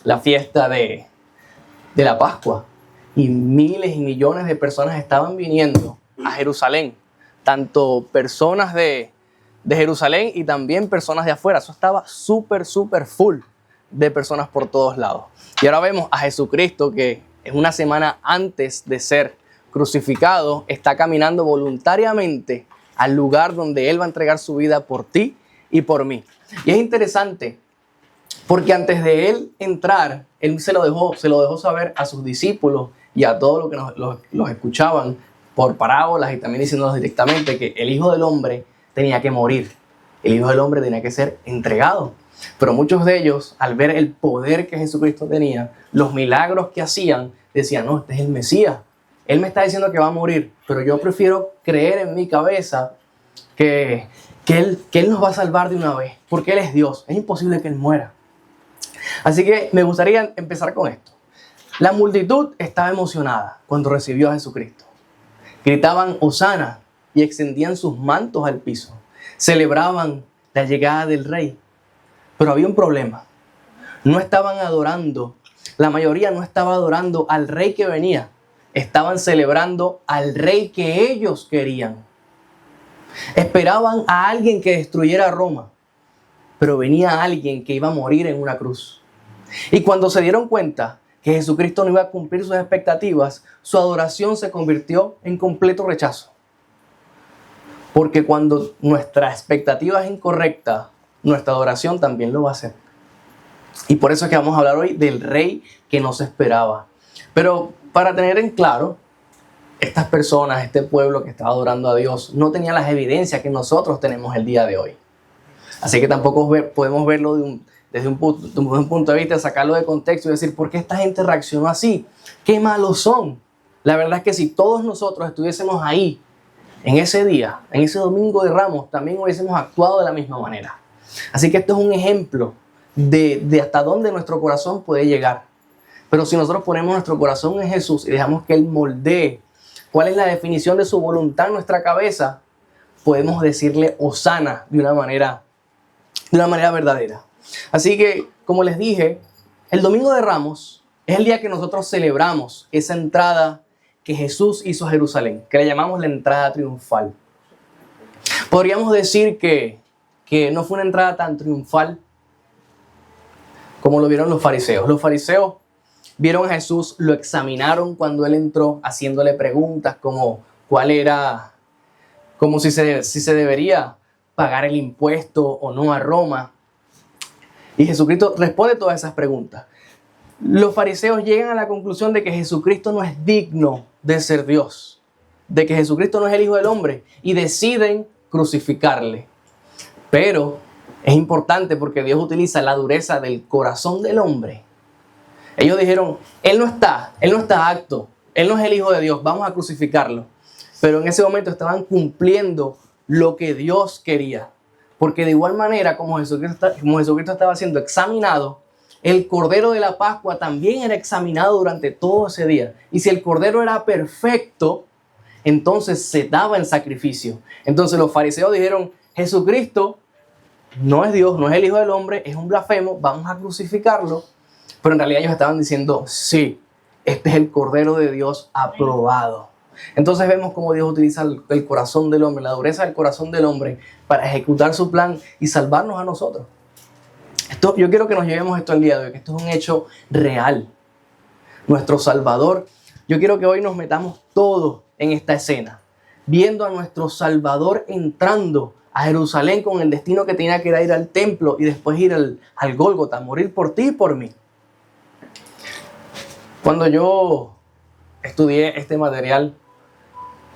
la fiesta de la Pascua. Y miles y millones de personas estaban viniendo a Jerusalén. Tanto personas de Jerusalén y también personas de afuera. Eso estaba súper full de personas por todos lados. Y ahora vemos a Jesucristo que es una semana antes de ser crucificado, está caminando voluntariamente al lugar donde Él va a entregar su vida por ti y por mí. Y es interesante porque antes de Él entrar, Él se lo dejó saber a sus discípulos y a todos los que los escuchaban por parábolas y también diciéndonos directamente que el Hijo del Hombre tenía que morir. El Hijo del Hombre tenía que ser entregado. Pero muchos de ellos, al ver el poder que Jesucristo tenía, los milagros que hacían, decían, no, este es el Mesías. Él me está diciendo que va a morir, pero yo prefiero creer en mi cabeza que Él nos va a salvar de una vez, porque Él es Dios. Es imposible que Él muera. Así que me gustaría empezar con esto. La multitud estaba emocionada cuando recibió a Jesucristo. Gritaban Hosana y extendían sus mantos al piso. Celebraban la llegada del rey. Pero había un problema. No estaban adorando, la mayoría no estaba adorando al rey que venía. Estaban celebrando al rey que ellos querían. Esperaban a alguien que destruyera Roma. Pero venía alguien que iba a morir en una cruz. Y cuando se dieron cuenta que Jesucristo no iba a cumplir sus expectativas, su adoración se convirtió en completo rechazo. Porque cuando nuestra expectativa es incorrecta, nuestra adoración también lo va a hacer. Y por eso es que vamos a hablar hoy del rey que no se esperaba. Pero para tener en claro, estas personas, este pueblo que estaba adorando a Dios, no tenía las evidencias que nosotros tenemos el día de hoy. Así que tampoco podemos verlo desde un punto de vista, sacarlo de contexto y decir, ¿por qué esta gente reaccionó así? ¿Qué malos son? La verdad es que si todos nosotros estuviésemos ahí, en ese día, en ese domingo de Ramos, también hubiésemos actuado de la misma manera. Así que esto es un ejemplo de hasta dónde nuestro corazón puede llegar. Pero si nosotros ponemos nuestro corazón en Jesús y dejamos que Él moldee cuál es la definición de su voluntad en nuestra cabeza, podemos decirle Hosana de una manera verdadera. Así que, como les dije, el Domingo de Ramos es el día que nosotros celebramos esa entrada que Jesús hizo a Jerusalén, que le llamamos la entrada triunfal. Podríamos decir que no fue una entrada tan triunfal como lo vieron los fariseos. Los fariseos vieron a Jesús, lo examinaron cuando Él entró, haciéndole preguntas como cuál era, como si se debería pagar el impuesto o no a Roma. Y Jesucristo responde todas esas preguntas. Los fariseos llegan a la conclusión de que Jesucristo no es digno de ser Dios, de que Jesucristo no es el Hijo del Hombre, y deciden crucificarle. Pero es importante porque Dios utiliza la dureza del corazón del hombre. Ellos dijeron, Él no está apto, Él no es el Hijo de Dios, vamos a crucificarlo. Pero en ese momento estaban cumpliendo lo que Dios quería. Porque de igual manera como Jesucristo estaba siendo examinado, el Cordero de la Pascua también era examinado durante todo ese día. Y si el Cordero era perfecto, entonces se daba en sacrificio. Entonces los fariseos dijeron, Jesucristo no es Dios, no es el Hijo del Hombre, es un blasfemo, vamos a crucificarlo. Pero en realidad ellos estaban diciendo, sí, este es el Cordero de Dios aprobado. Entonces vemos cómo Dios utiliza el corazón del hombre, la dureza del corazón del hombre para ejecutar su plan y salvarnos a nosotros. Yo quiero que nos llevemos esto el día de hoy, que esto es un hecho real. Nuestro Salvador, yo quiero que hoy nos metamos todos en esta escena, viendo a nuestro Salvador entrando a Jerusalén con el destino que tenía que ir al templo y después ir al Gólgota, morir por ti y por mí. Cuando yo estudié este material,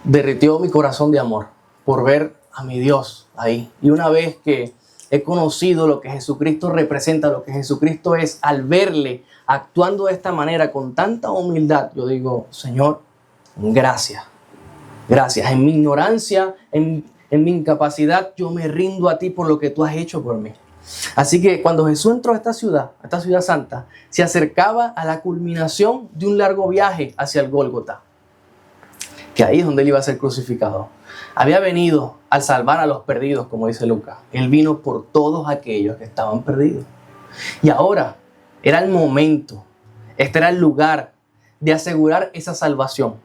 derritió mi corazón de amor por ver a mi Dios ahí. Y una vez que he conocido lo que Jesucristo representa, lo que Jesucristo es, al verle actuando de esta manera con tanta humildad, yo digo, Señor, gracias. Gracias. En mi ignorancia, en mi incapacidad, yo me rindo a ti por lo que tú has hecho por mí. Así que cuando Jesús entró a esta ciudad santa, se acercaba a la culminación de un largo viaje hacia el Gólgota, que ahí es donde él iba a ser crucificado. Había venido a salvar a los perdidos, como dice Lucas. Él vino por todos aquellos que estaban perdidos. Y ahora Era el momento, este era el lugar de asegurar esa salvación.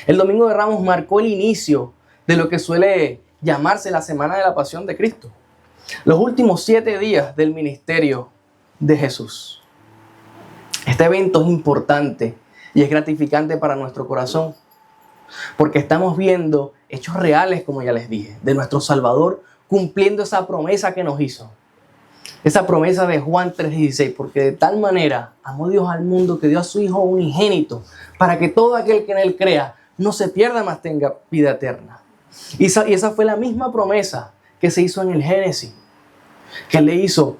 El Domingo de Ramos marcó el inicio de lo que suele llamarse la Semana de la Pasión de Cristo. Los últimos 7 días del ministerio de Jesús. Este evento es importante y es gratificante para nuestro corazón, porque estamos viendo hechos reales, como ya les dije, de nuestro Salvador cumpliendo esa promesa que nos hizo. Esa promesa de Juan 3:16, porque de tal manera amó Dios al mundo que dio a su Hijo unigénito, para que todo aquel que en Él crea no se pierda, mas tenga vida eterna. Y esa fue la misma promesa que se hizo en el Génesis, que le hizo: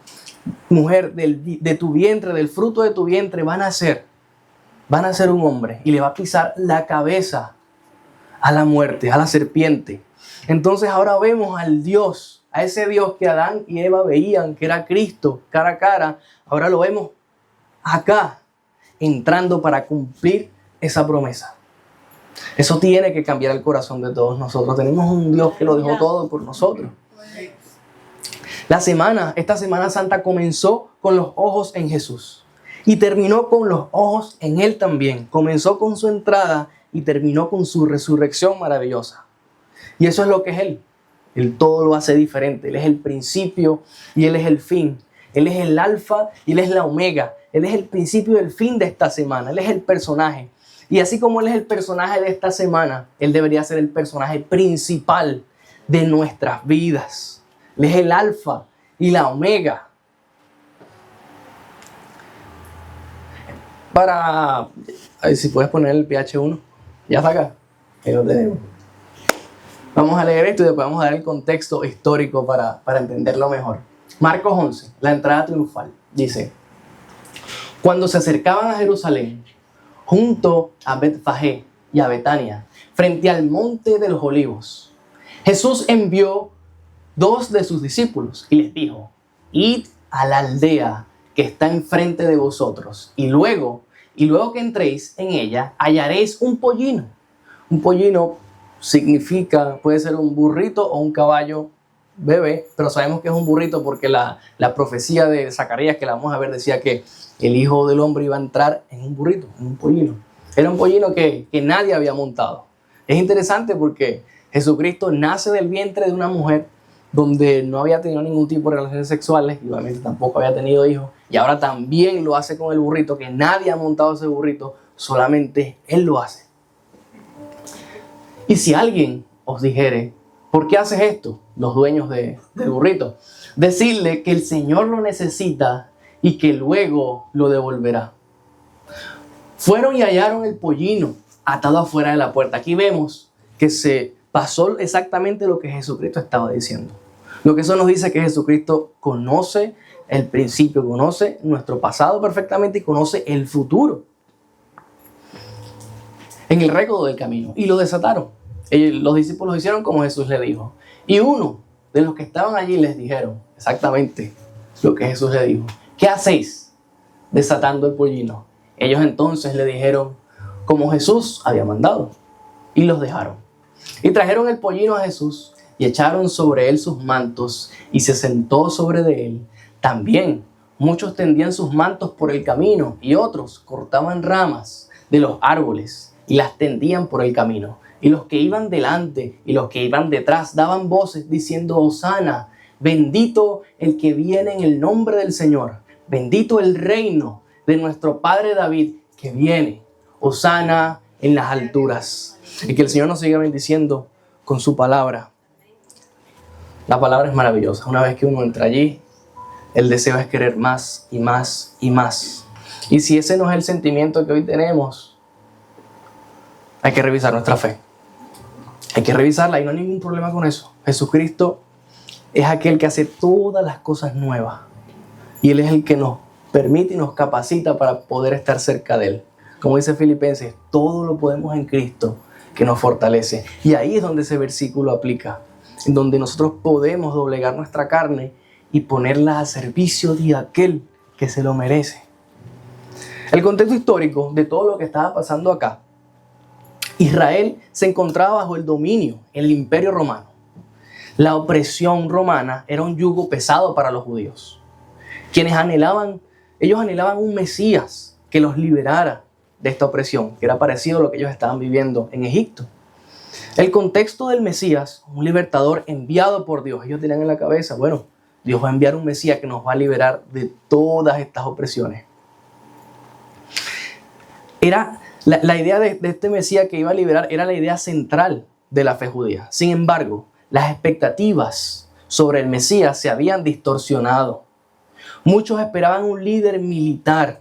mujer, de tu vientre, del fruto de tu vientre, va a nacer un hombre y le va a pisar la cabeza a la muerte, a la serpiente. Entonces ahora vemos al Dios, a ese Dios que Adán y Eva veían que era Cristo cara a cara. Ahora lo vemos acá, entrando para cumplir esa promesa. Eso tiene que cambiar el corazón de todos nosotros. Tenemos un Dios que lo dejó todo por nosotros. Esta Semana Santa comenzó con los ojos en Jesús y terminó con los ojos en Él también. Comenzó con su entrada y terminó con su resurrección maravillosa. Y eso es lo que es Él. Él todo lo hace diferente. Él es el principio y Él es el fin. Él es el alfa y Él es la omega. Él es el principio y el fin de esta semana. Él es el personaje. Y así como Él es el personaje de esta semana, Él debería ser el personaje principal de nuestras vidas. Él es el alfa y la omega. A ver si puedes poner el PH1. Ya está acá. Ahí lo tenemos. Vamos a leer esto y después vamos a dar el contexto histórico para entenderlo mejor. Marcos 11, la entrada triunfal. Dice: cuando se acercaban a Jerusalén, junto a Betfagé y a Betania, frente al monte de los Olivos, Jesús envió 2 de sus discípulos y les dijo: id a la aldea que está enfrente de vosotros, y luego que entréis en ella, hallaréis un pollino. Un pollino puede ser un burrito o un caballo bebé, pero sabemos que es un burrito porque la profecía de Zacarías, que la vamos a ver, decía que el Hijo del Hombre iba a entrar en un burrito, en un pollino. Era un pollino que nadie había montado. Es interesante porque Jesucristo nace del vientre de una mujer donde no había tenido ningún tipo de relaciones sexuales y obviamente tampoco había tenido hijos, y ahora también lo hace con el burrito, que nadie ha montado ese burrito, solamente Él lo hace. Y si alguien os dijere: ¿por qué haces esto? Los dueños del burrito, decirle que el Señor lo necesita y que luego lo devolverá. Fueron y hallaron el pollino atado afuera de la puerta. Aquí vemos que se pasó exactamente lo que Jesucristo estaba diciendo. Lo que eso nos dice que Jesucristo conoce el principio, conoce nuestro pasado perfectamente y conoce el futuro. En el recodo del camino. Y lo desataron. Los discípulos hicieron como Jesús le dijo. Y uno de los que estaban allí les dijeron exactamente lo que Jesús le dijo. ¿Qué hacéis desatando el pollino? Ellos entonces le dijeron como Jesús había mandado. Y los dejaron. Y trajeron el pollino a Jesús y echaron sobre él sus mantos y se sentó sobre de él. También muchos tendían sus mantos por el camino y otros cortaban ramas de los árboles y las tendían por el camino. Y los que iban delante y los que iban detrás daban voces diciendo: Hosana, bendito el que viene en el nombre del Señor. Bendito el reino de nuestro Padre David que viene. Hosana en las alturas. Y que el Señor nos siga bendiciendo con su palabra. La palabra es maravillosa. Una vez que uno entra allí, el deseo es querer más y más y más. Y si ese no es el sentimiento que hoy tenemos, hay que revisar nuestra fe. Hay que revisarla y no hay ningún problema con eso. Jesucristo es aquel que hace todas las cosas nuevas. Y Él es el que nos permite y nos capacita para poder estar cerca de Él. Como dice Filipenses, todo lo podemos en Cristo que nos fortalece. Y ahí es donde ese versículo aplica. En donde nosotros podemos doblegar nuestra carne y ponerla a servicio de aquel que se lo merece. El contexto histórico de todo lo que estaba pasando acá. Israel se encontraba bajo el dominio, el imperio romano. La opresión romana era un yugo pesado para los judíos, quienes anhelaban ellos anhelaban un Mesías que los liberara de esta opresión, que era parecido a lo que ellos estaban viviendo en Egipto. El contexto del Mesías, un libertador enviado por Dios, ellos tenían en la cabeza, bueno, Dios va a enviar un Mesías que nos va a liberar de todas estas opresiones. Era la idea de este Mesías que iba a liberar, era la idea central de la fe judía. Sin embargo, las expectativas sobre el Mesías se habían distorsionado. Muchos esperaban un líder militar.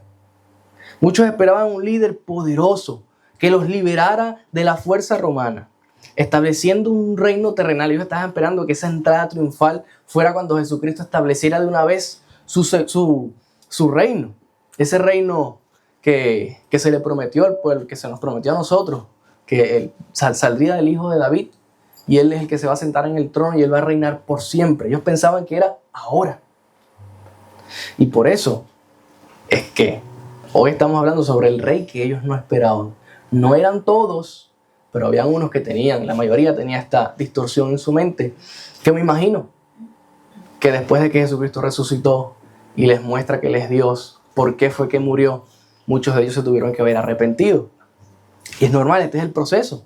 Muchos esperaban un líder poderoso que los liberara de la fuerza romana, estableciendo un reino terrenal. Ellos estaban esperando que esa entrada triunfal fuera cuando Jesucristo estableciera de una vez su reino. Ese reino que se le prometió al pueblo, que se nos prometió a nosotros, que él saldría del hijo de David y él es el que se va a sentar en el trono y él va a reinar por siempre. Ellos pensaban que era ahora. Y por eso es que hoy estamos hablando sobre el rey que ellos no esperaban. No eran todos, pero habían unos que tenían, la mayoría tenía esta distorsión en su mente, que me imagino que después de que Jesucristo resucitó y les muestra que Él es Dios, por qué fue que murió, muchos de ellos se tuvieron que ver arrepentidos. Y es normal, este es el proceso.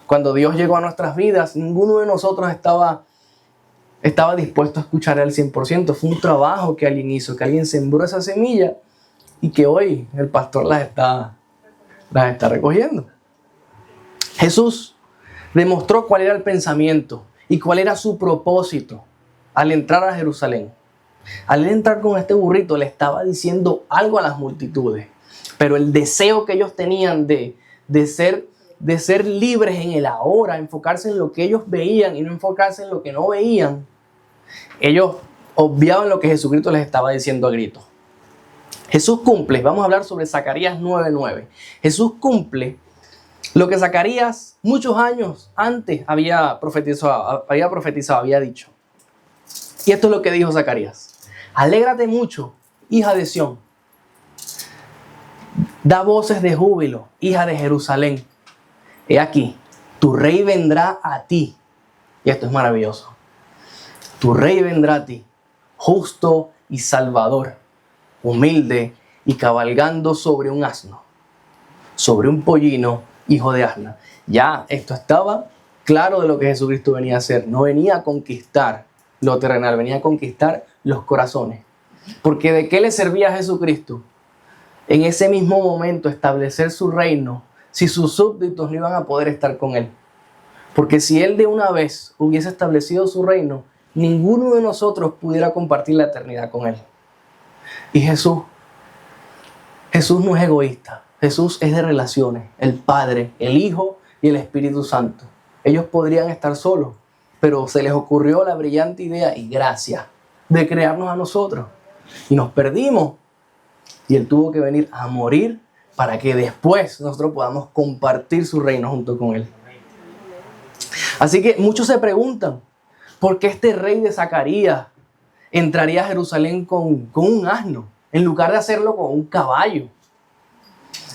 Cuando Dios llegó a nuestras vidas, ninguno de nosotros estaba dispuesto a escuchar al 100%. Fue un trabajo que alguien hizo, que alguien sembró esa semilla y que hoy el pastor las está recogiendo. Jesús demostró cuál era el pensamiento y cuál era su propósito al entrar a Jerusalén. Al entrar con este burrito le estaba diciendo algo a las multitudes, pero el deseo que ellos tenían de ser libres en el ahora, enfocarse en lo que ellos veían y no enfocarse en lo que no veían, ellos obviaban lo que Jesucristo les estaba diciendo a gritos. Jesús cumple, vamos a hablar sobre Zacarías 9:9. Jesús cumple lo que Zacarías muchos años antes había profetizado, había dicho. Y esto es lo que dijo Zacarías. Alégrate mucho, hija de Sión. Da voces de júbilo, hija de Jerusalén. He aquí, tu rey vendrá a ti. Y esto es maravilloso. Tu rey vendrá a ti, justo y salvador, humilde y cabalgando sobre un asno, sobre un pollino, hijo de asna. Ya esto estaba claro de lo que Jesucristo venía a hacer. No venía a conquistar lo terrenal, venía a conquistar los corazones. Porque ¿de qué le servía a Jesucristo en ese mismo momento establecer su reino si sus súbditos no iban a poder estar con él? Porque si él de una vez hubiese establecido su reino, ninguno de nosotros pudiera compartir la eternidad con él. Y Jesús no es egoísta. Jesús es de relaciones. El Padre, el Hijo y el Espíritu Santo. Ellos podrían estar solos, pero se les ocurrió la brillante idea y gracia de crearnos a nosotros. Y nos perdimos. Y Él tuvo que venir a morir para que después nosotros podamos compartir su reino junto con Él. Así que muchos se preguntan, ¿por qué este rey de Zacarías entraría a Jerusalén con un asno en lugar de hacerlo con un caballo?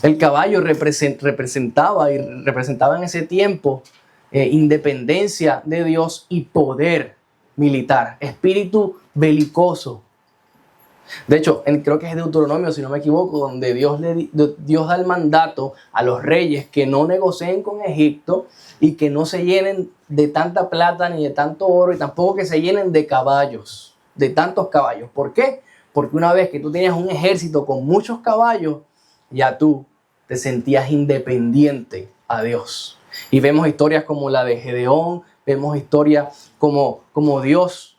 El caballo representaba en ese tiempo independencia de Dios y poder militar, espíritu belicoso. De hecho, creo que es Deuteronomio, si no me equivoco, donde Dios da el mandato a los reyes que no negocien con Egipto y que no se llenen de tanta plata ni de tanto oro y tampoco que se llenen de caballos, de tantos caballos. ¿Por qué? Porque una vez que tú tenías un ejército con muchos caballos, ya tú te sentías independiente a Dios. Y vemos historias como la de Gedeón, vemos historias como Dios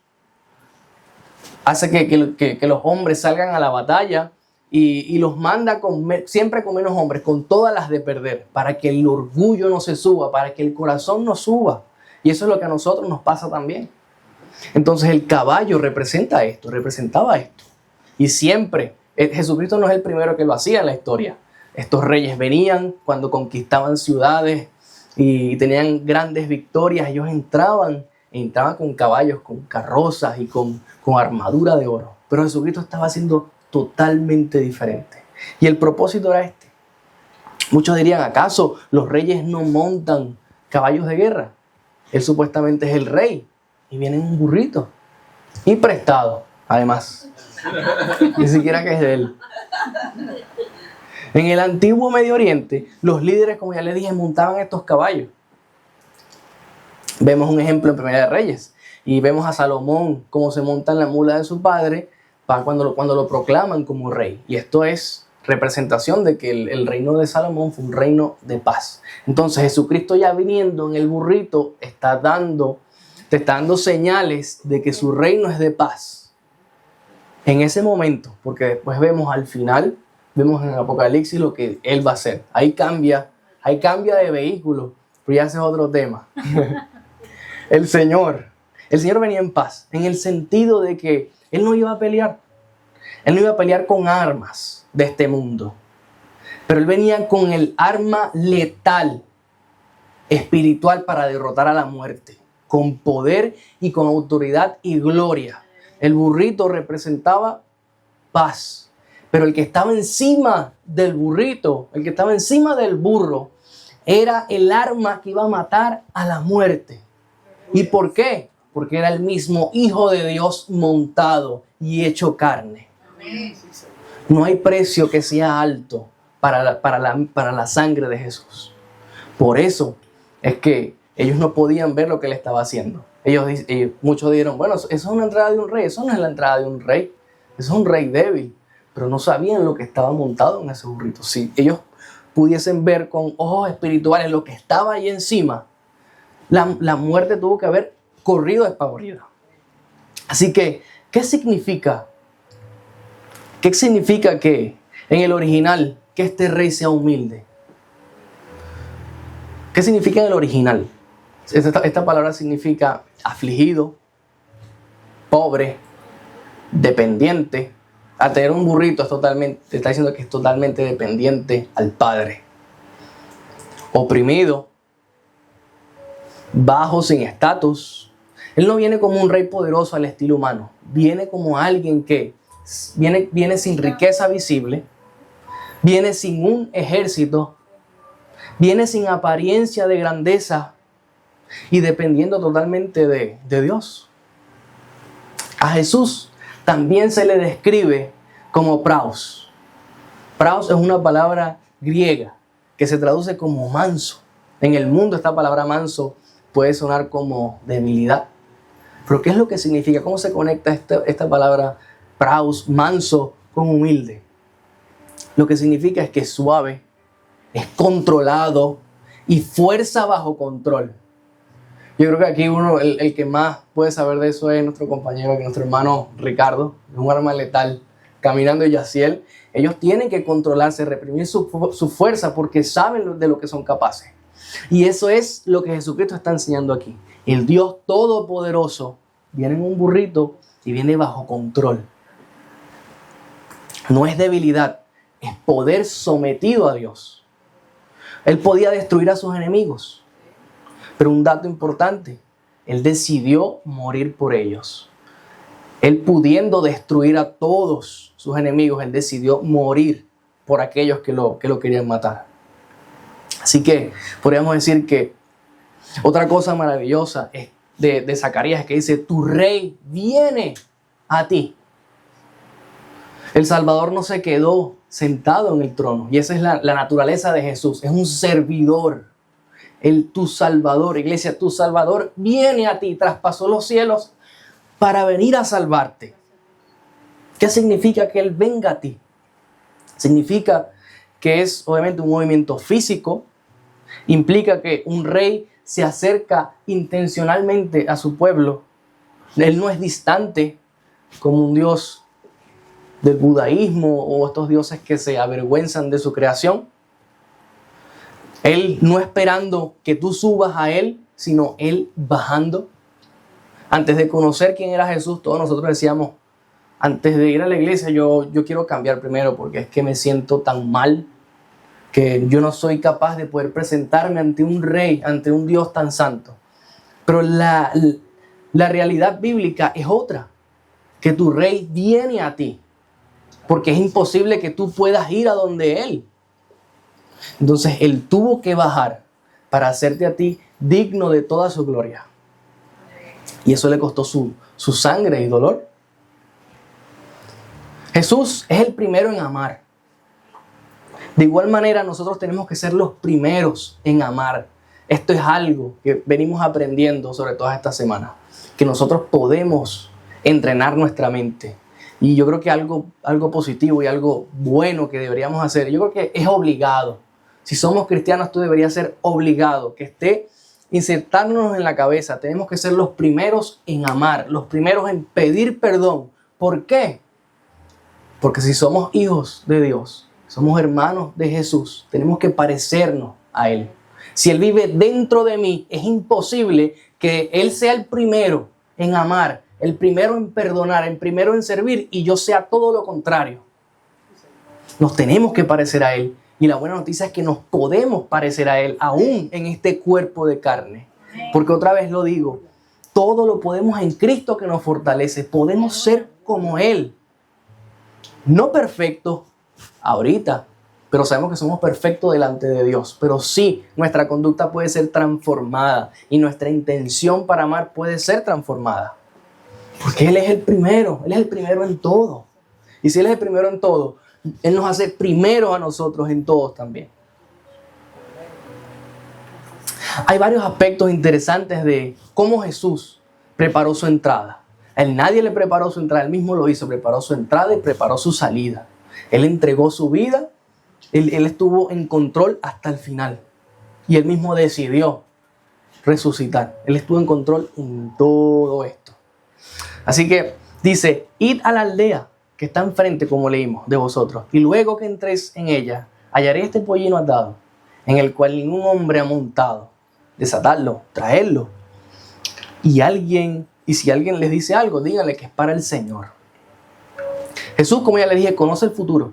hace que los hombres salgan a la batalla y los manda siempre con menos hombres, con todas las de perder, para que el orgullo no se suba, para que el corazón no suba. Y eso es lo que a nosotros nos pasa también. Entonces el caballo representaba esto. Y siempre, Jesucristo no es el primero que lo hacía en la historia. Estos reyes venían cuando conquistaban ciudades y tenían grandes victorias. Ellos entraban con caballos, con carrozas y con armadura de oro. Pero Jesucristo estaba haciendo totalmente diferente. Y el propósito era este. Muchos dirían, ¿acaso los reyes no montan caballos de guerra? Él supuestamente es el rey y viene en un burrito y prestado. además. Ni siquiera que es de él. En el antiguo Medio Oriente, los líderes, como ya les dije, montaban estos caballos. Vemos un ejemplo en Primera de Reyes. Y vemos a Salomón cómo se monta en la mula de su padre para cuando lo proclaman como rey. Y esto es representación de que el reino de Salomón fue un reino de paz. Entonces Jesucristo, ya viniendo en el burrito, te está dando señales de que su reino es de paz. En ese momento, porque después vemos al final, vemos en Apocalipsis lo que Él va a hacer. Ahí cambia de vehículo, pero ya ese es otro tema. El Señor venía en paz, en el sentido de que Él no iba a pelear. Él no iba a pelear con armas de este mundo. Pero Él venía con el arma letal, espiritual, para derrotar a la muerte. Con poder y con autoridad y gloria. El burrito representaba paz. Pero el que estaba encima del burrito, el que estaba encima del burro, era el arma que iba a matar a la muerte. ¿Y por qué? Porque era el mismo Hijo de Dios montado y hecho carne. No hay precio que sea alto para la sangre de Jesús. Por eso es que ellos no podían ver lo que Él estaba haciendo. Muchos dijeron, bueno, eso es una entrada de un rey. Eso no es la entrada de un rey. Eso es un rey débil. Pero no sabían lo que estaba montado en ese burrito. Si ellos pudiesen ver con ojos espirituales lo que estaba ahí encima, la muerte tuvo que haber corrido despavorida. Así que, ¿qué significa? ¿Qué significa que en el original que este rey sea humilde? ¿Qué significa en el original? Esta palabra significa afligido, pobre, dependiente. A tener un burrito te está diciendo que es totalmente dependiente al Padre. Oprimido, bajo, sin estatus. Él no viene como un rey poderoso al estilo humano. Viene como alguien que viene sin riqueza visible, viene sin un ejército, viene sin apariencia de grandeza y dependiendo totalmente de Dios. A Jesús también se le describe como praus. Praus es una palabra griega que se traduce como manso. En el mundo esta palabra manso puede sonar como debilidad. Pero ¿qué es lo que significa? ¿Cómo se conecta esta palabra praus, manso, con humilde? Lo que significa es que es suave, es controlado y fuerza bajo control. Yo creo que aquí el que más puede saber de eso es nuestro compañero, nuestro hermano Ricardo, un arma letal, Caminando y Yaciel. Ellos tienen que controlarse, reprimir su fuerza porque saben de lo que son capaces. Y eso es lo que Jesucristo está enseñando aquí. El Dios Todopoderoso viene en un burrito y viene bajo control. No es debilidad, es poder sometido a Dios. Él podía destruir a sus enemigos. Pero un dato importante, Él decidió morir por ellos. Él pudiendo destruir a todos sus enemigos, Él decidió morir por aquellos que lo querían matar. Así que podríamos decir que otra cosa maravillosa es de Zacarías es que dice, tu rey viene a ti. El Salvador no se quedó sentado en el trono y esa es la naturaleza de Jesús, es un servidor. Tu Salvador, iglesia, tu Salvador viene a ti, traspasó los cielos para venir a salvarte. ¿Qué significa que Él venga a ti? Significa que es obviamente un movimiento físico, implica que un rey se acerca intencionalmente a su pueblo. Él no es distante como un dios del budaísmo o estos dioses que se avergüenzan de su creación. Él no esperando que tú subas a Él, sino Él bajando. Antes de conocer quién era Jesús, todos nosotros decíamos, antes de ir a la iglesia, yo quiero cambiar primero porque es que me siento tan mal que yo no soy capaz de poder presentarme ante un rey, ante un Dios tan santo. Pero la realidad bíblica es otra, que tu rey viene a ti, porque es imposible que tú puedas ir a donde Él. Entonces Él tuvo que bajar para hacerte a ti digno de toda su gloria. Y eso le costó su sangre y dolor. Jesús es el primero en amar. De igual manera, nosotros tenemos que ser los primeros en amar. Esto es algo que venimos aprendiendo sobre todas estas semanas, que nosotros podemos entrenar nuestra mente. Y yo creo que algo positivo y algo bueno que deberíamos hacer, yo creo que es obligado. Si somos cristianos, esto debería ser obligado, que esté insertándonos en la cabeza. Tenemos que ser los primeros en amar, los primeros en pedir perdón. ¿Por qué? Porque si somos hijos de Dios, somos hermanos de Jesús, tenemos que parecernos a Él. Si Él vive dentro de mí, es imposible que Él sea el primero en amar, el primero en perdonar, el primero en servir y yo sea todo lo contrario. Nos tenemos que parecer a Él. Y la buena noticia es que nos podemos parecer a Él, aún en este cuerpo de carne. Porque otra vez lo digo, todo lo podemos en Cristo que nos fortalece. Podemos ser como Él. No perfectos ahorita, pero sabemos que somos perfectos delante de Dios. Pero sí, nuestra conducta puede ser transformada y nuestra intención para amar puede ser transformada. Porque Él es el primero en todo. Y si Él es el primero en todo, Él nos hace primero a nosotros en todos también. Hay varios aspectos interesantes de cómo Jesús preparó su entrada. A Él nadie le preparó su entrada, Él mismo lo hizo, preparó su entrada y preparó su salida. Él entregó su vida, Él estuvo en control hasta el final. Y Él mismo decidió resucitar. Él estuvo en control en todo esto. Así que dice, id a la aldea que está enfrente, como leímos, de vosotros, y luego que entréis en ella, hallaré este pollino atado, en el cual ningún hombre ha montado. Desatadlo, traedlo. Y si alguien les dice algo, díganle que es para el Señor. Jesús, como ya les dije, conoce el futuro.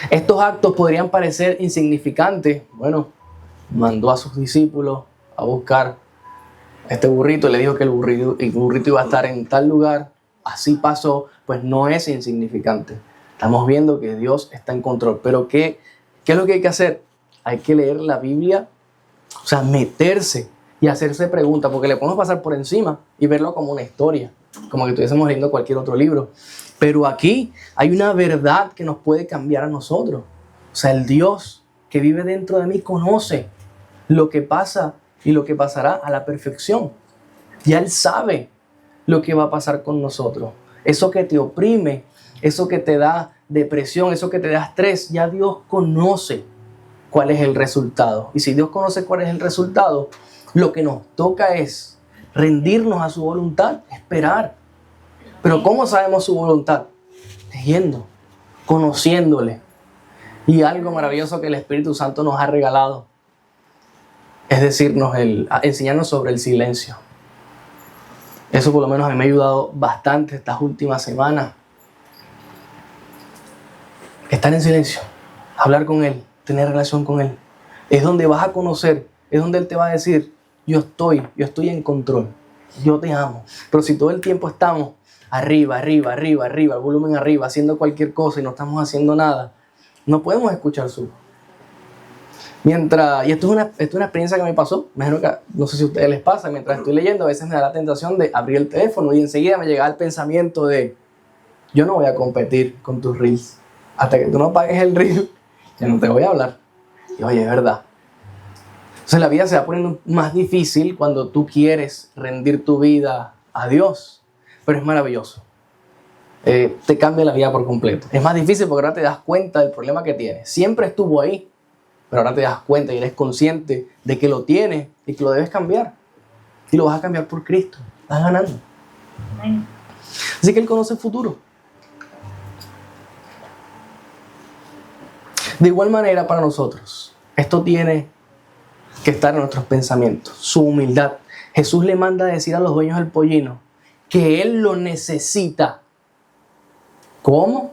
Estos actos podrían parecer insignificantes. Bueno, mandó a sus discípulos a buscar este burrito, le dijo que el burrito iba a estar en tal lugar. Así pasó, pues no es insignificante. Estamos viendo que Dios está en control. Pero ¿qué es lo que hay que hacer? Hay que leer la Biblia, o sea, meterse y hacerse preguntas, porque le podemos pasar por encima y verlo como una historia, como que estuviésemos leyendo cualquier otro libro. Pero aquí hay una verdad que nos puede cambiar a nosotros. O sea, el Dios que vive dentro de mí conoce lo que pasa y lo que pasará a la perfección. Ya Él sabe lo que va a pasar con nosotros. Eso que te oprime, eso que te da depresión, eso que te da estrés, ya Dios conoce cuál es el resultado. Y si Dios conoce cuál es el resultado, lo que nos toca es rendirnos a su voluntad, esperar. Pero ¿cómo sabemos su voluntad? Leyendo, conociéndole. Y algo maravilloso que el Espíritu Santo nos ha regalado es decirnos, enseñarnos sobre el silencio. Eso por lo menos a mí me ha ayudado bastante estas últimas semanas. Estar en silencio, hablar con Él, tener relación con Él. Es donde vas a conocer, es donde Él te va a decir, yo estoy en control, yo te amo. Pero si todo el tiempo estamos arriba, el volumen arriba, haciendo cualquier cosa y no estamos haciendo nada, no podemos escuchar su voz. Y esto es una experiencia que me pasó, imagino que no sé si a ustedes les pasa, mientras estoy leyendo a veces me da la tentación de abrir el teléfono y enseguida me llega el pensamiento de yo no voy a competir con tus reels, hasta que tú no pagues el reel, yo no te voy a hablar. Y oye, es verdad. Entonces la vida se va poniendo más difícil cuando tú quieres rendir tu vida a Dios, pero es maravilloso. Te cambia la vida por completo. Es más difícil porque ahora te das cuenta del problema que tienes. Siempre estuvo ahí, pero ahora te das cuenta y eres consciente de que lo tienes y que lo debes cambiar. Y lo vas a cambiar por Cristo. Estás ganando. Amén. Así que Él conoce el futuro. De igual manera para nosotros, esto tiene que estar en nuestros pensamientos. Su humildad. Jesús le manda a decir a los dueños del pollino que Él lo necesita. ¿Cómo?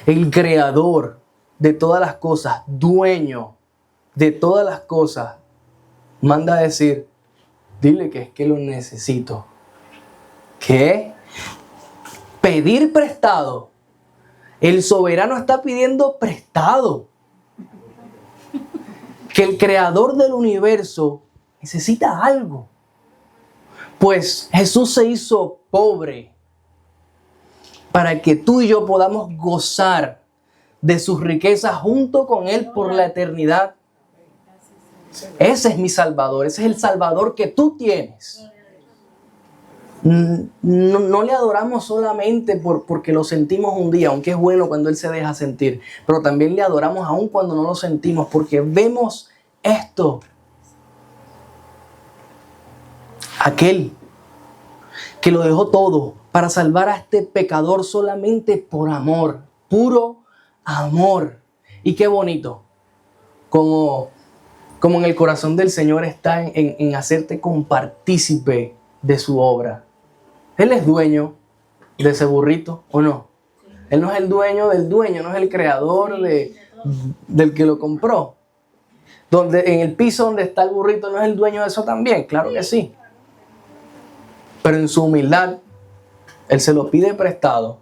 El creador de todas las cosas, dueño de todas las cosas, manda a decir, dile que es que lo necesito. ¿Qué? Pedir prestado. El soberano está pidiendo prestado. Que el creador del universo necesita algo. Pues Jesús se hizo pobre para que tú y yo podamos gozar de sus riquezas junto con Él por la eternidad. Ese es mi Salvador, ese es el Salvador que tú tienes. No le adoramos solamente porque lo sentimos un día, aunque es bueno cuando Él se deja sentir, pero también le adoramos aún cuando no lo sentimos, porque vemos esto. Aquel que lo dejó todo para salvar a este pecador solamente por amor, puro amor. Y qué bonito, como en el corazón del Señor está en hacerte compartícipe de su obra. Él es dueño de ese burrito, ¿o no? Él no es el dueño del dueño, no es el creador del que lo compró. En el piso donde está el burrito, ¿no es el dueño de eso también? Claro que sí. Pero en su humildad, Él se lo pide prestado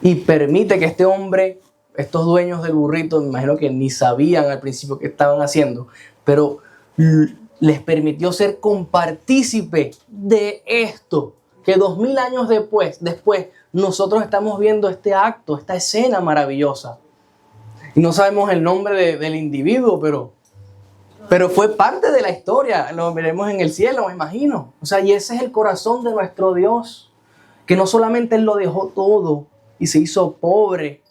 y permite que este hombre, estos dueños del burrito, me imagino que ni sabían al principio qué estaban haciendo, pero les permitió ser compartícipe de esto, que 2000 años después nosotros estamos viendo este acto, esta escena maravillosa. Y no sabemos el nombre del individuo, pero fue parte de la historia. Lo veremos en el cielo, me imagino. O sea, y ese es el corazón de nuestro Dios, que no solamente Él lo dejó todo y se hizo pobre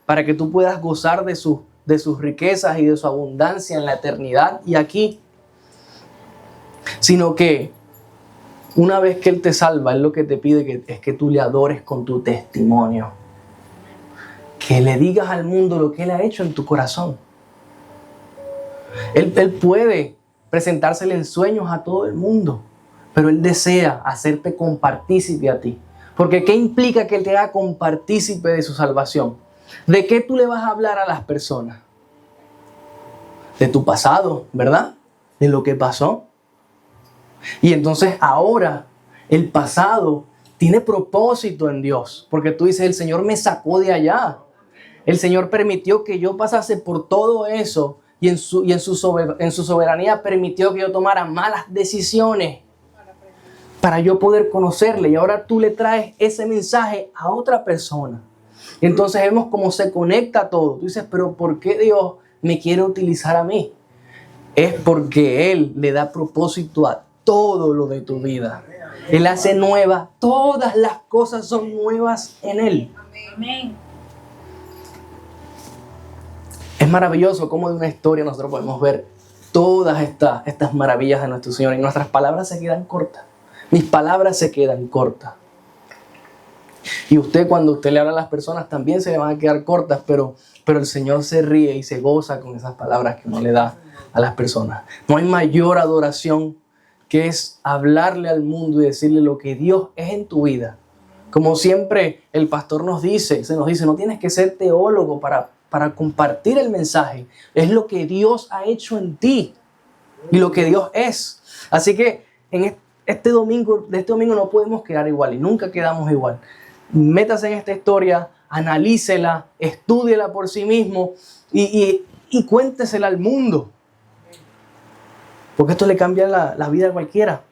para que tú puedas gozar de sus riquezas y de su abundancia en la eternidad y aquí, sino que una vez que Él te salva, Él lo que te pide es que tú le adores con tu testimonio, que le digas al mundo lo que Él ha hecho en tu corazón. Él puede presentársele en sueños a todo el mundo, pero Él desea hacerte compartícipe a ti. Porque ¿qué implica que Él te haga compartícipe de su salvación? ¿De qué tú le vas a hablar a las personas? De tu pasado, ¿verdad? De lo que pasó. Y entonces ahora el pasado tiene propósito en Dios, porque tú dices, el Señor me sacó de allá. El Señor permitió que yo pasase por todo eso y en su soberanía permitió que yo tomara malas decisiones para yo poder conocerle. Y ahora tú le traes ese mensaje a otra persona. Y entonces vemos cómo se conecta todo. Tú dices, pero ¿por qué Dios me quiere utilizar a mí? Es porque Él le da propósito a todo lo de tu vida. Él hace nueva, todas las cosas son nuevas en Él. Amén. Es maravilloso cómo de una historia nosotros podemos ver todas estas maravillas de nuestro Señor y nuestras palabras se quedan cortas. Mis palabras se quedan cortas. Y cuando usted le habla a las personas también se le van a quedar cortas, pero el Señor se ríe y se goza con esas palabras que uno le da a las personas. No hay mayor adoración que es hablarle al mundo y decirle lo que Dios es en tu vida. Como siempre el pastor se nos dice, no tienes que ser teólogo para compartir el mensaje. Es lo que Dios ha hecho en ti y lo que Dios es. Así que en este domingo no podemos quedar igual y nunca quedamos igual. Métase en esta historia, analícela, estúdiela por sí mismo y cuéntesela al mundo. Porque esto le cambia la vida a cualquiera.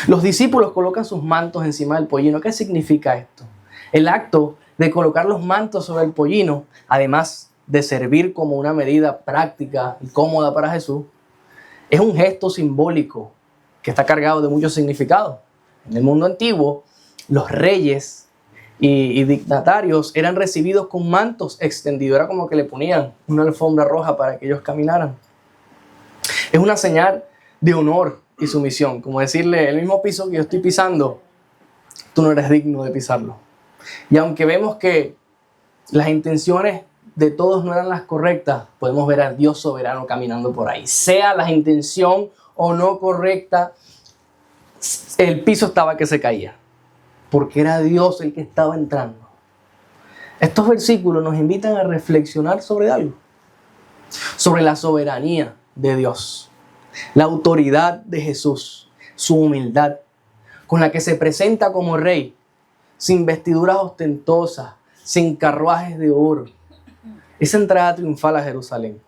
Los discípulos colocan sus mantos encima del pollino. ¿Qué significa esto? El acto de colocar los mantos sobre el pollino, además de servir como una medida práctica y cómoda para Jesús, es un gesto simbólico que está cargado de muchos significados. En el mundo antiguo, los reyes y dignatarios eran recibidos con mantos extendidos. Era como que le ponían una alfombra roja para que ellos caminaran. Es una señal de honor y sumisión, como decirle, el mismo piso que yo estoy pisando, tú no eres digno de pisarlo. Y aunque vemos que las intenciones de todos no eran las correctas, podemos ver a Dios soberano caminando por ahí. Sea la intención o no correcta, el piso estaba que se caía, porque era Dios el que estaba entrando. Estos versículos nos invitan a reflexionar sobre algo, sobre la soberanía de Dios, la autoridad de Jesús, su humildad, con la que se presenta como rey, sin vestiduras ostentosas, sin carruajes de oro. Esa entrada triunfal a Jerusalén,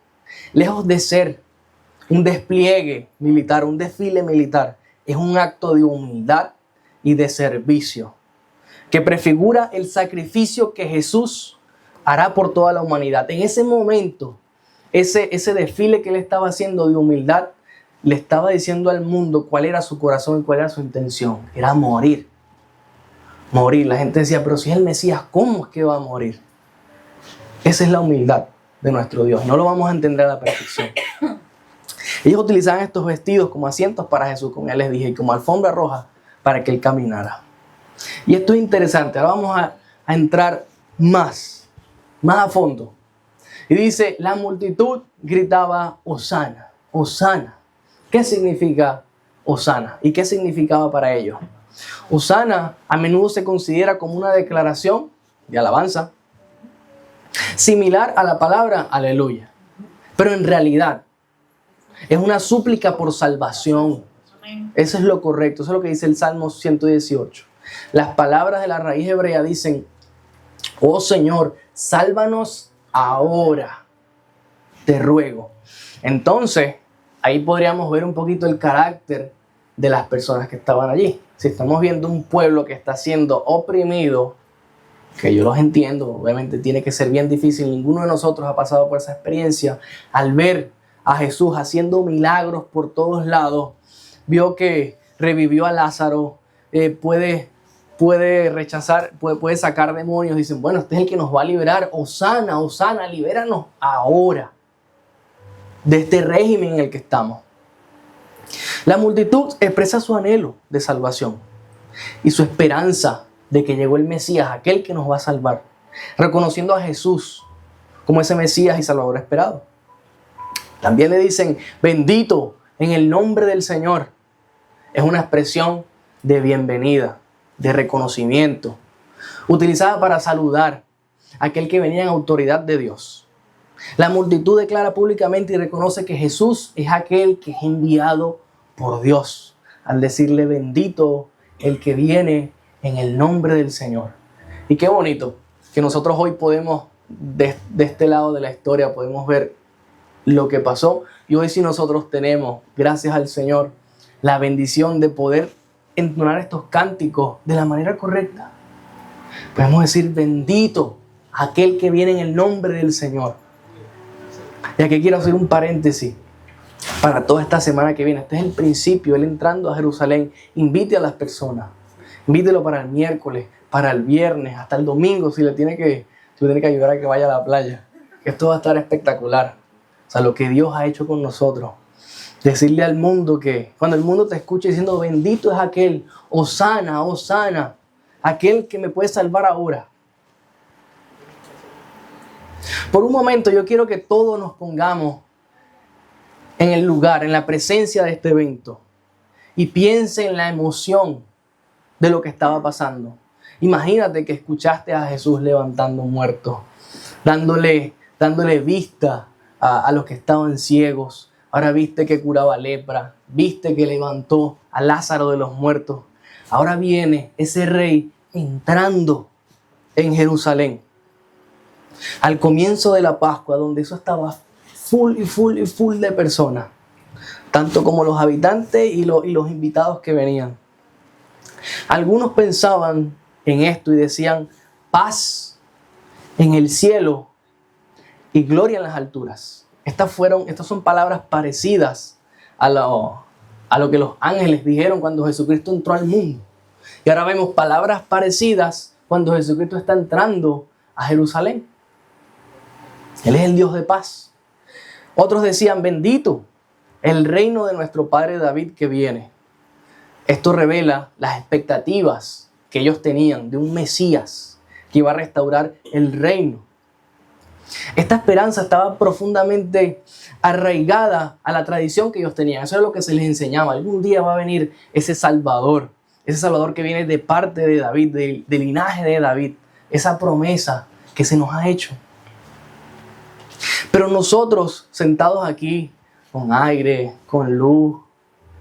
lejos de ser un despliegue militar, un desfile militar, es un acto de humildad y de servicio. que prefigura el sacrificio que Jesús hará por toda la humanidad. En ese momento, ese desfile que él estaba haciendo de humildad, le estaba diciendo al mundo cuál era su corazón y cuál era su intención. Era morir. Morir. La gente decía, pero si es el Mesías, ¿cómo es que va a morir? Esa es la humildad de nuestro Dios. No lo vamos a entender a la perfección. Ellos utilizaban estos vestidos como asientos para Jesús, como ya les dije, y como alfombra roja para que él caminara. Y esto es interesante. Ahora vamos a entrar más a fondo. Y dice, la multitud gritaba, Hosana, Hosana. ¿Qué significa Hosana? ¿Y qué significaba para ellos? Hosana a menudo se considera como una declaración de alabanza, similar a la palabra aleluya. Pero en realidad es una súplica por salvación. Eso es lo correcto. Eso es lo que dice el Salmo 118. Las palabras de la raíz hebrea dicen, oh Señor, sálvanos ahora, te ruego. Entonces, ahí podríamos ver un poquito el carácter de las personas que estaban allí. Si estamos viendo un pueblo que está siendo oprimido, que yo los entiendo, obviamente tiene que ser bien difícil, ninguno de nosotros ha pasado por esa experiencia, al ver a Jesús haciendo milagros por todos lados, vio que revivió a Lázaro, puede sacar demonios, dicen, bueno, este es el que nos va a liberar, Hosana, Hosana, libéranos ahora de este régimen en el que estamos. La multitud expresa su anhelo de salvación y su esperanza de que llegó el Mesías, aquel que nos va a salvar, reconociendo a Jesús como ese Mesías y Salvador esperado. También le dicen, bendito en el nombre del Señor. Es una expresión de bienvenida, de reconocimiento, utilizada para saludar a aquel que venía en autoridad de Dios. La multitud declara públicamente y reconoce que Jesús es aquel que es enviado por Dios, al decirle bendito el que viene en el nombre del Señor. Y qué bonito que nosotros hoy podemos, de este lado de la historia, podemos ver lo que pasó. Y hoy sí nosotros tenemos, gracias al Señor, la bendición de poder entonar estos cánticos de la manera correcta. Podemos decir bendito aquel que viene en el nombre del Señor. Y aquí quiero hacer un paréntesis para toda esta semana que viene. Este es el principio, Él entrando a Jerusalén. Invite a las personas. Invítelo para el miércoles, para el viernes, hasta el domingo, si le tiene que ayudar a que vaya a la playa. Esto va a estar espectacular. O sea, lo que Dios ha hecho con nosotros. Decirle al mundo que cuando el mundo te escuche diciendo bendito es aquel, Hosana, Hosana, aquel que me puede salvar ahora. Por un momento yo quiero que todos nos pongamos en el lugar, en la presencia de este evento y piense en la emoción de lo que estaba pasando. Imagínate que escuchaste a Jesús levantando un muerto, dándole vista a los que estaban ciegos. Ahora viste que curaba lepra, viste que levantó a Lázaro de los muertos. Ahora viene ese rey entrando en Jerusalén. Al comienzo de la Pascua, donde eso estaba full de personas, tanto como los habitantes y los invitados que venían. Algunos pensaban en esto y decían paz en el cielo y gloria en las alturas. Estas son palabras parecidas a lo que los ángeles dijeron cuando Jesucristo entró al mundo. Y ahora vemos palabras parecidas cuando Jesucristo está entrando a Jerusalén. Él es el Dios de paz. Otros decían, bendito el reino de nuestro padre David que viene. Esto revela las expectativas que ellos tenían de un Mesías que iba a restaurar el reino. Esta esperanza estaba profundamente arraigada a la tradición que ellos tenían. Eso es lo que se les enseñaba. Algún día va a venir ese Salvador que viene de parte de David, del linaje de David. Esa promesa que se nos ha hecho. Pero nosotros, sentados aquí, con aire, con luz,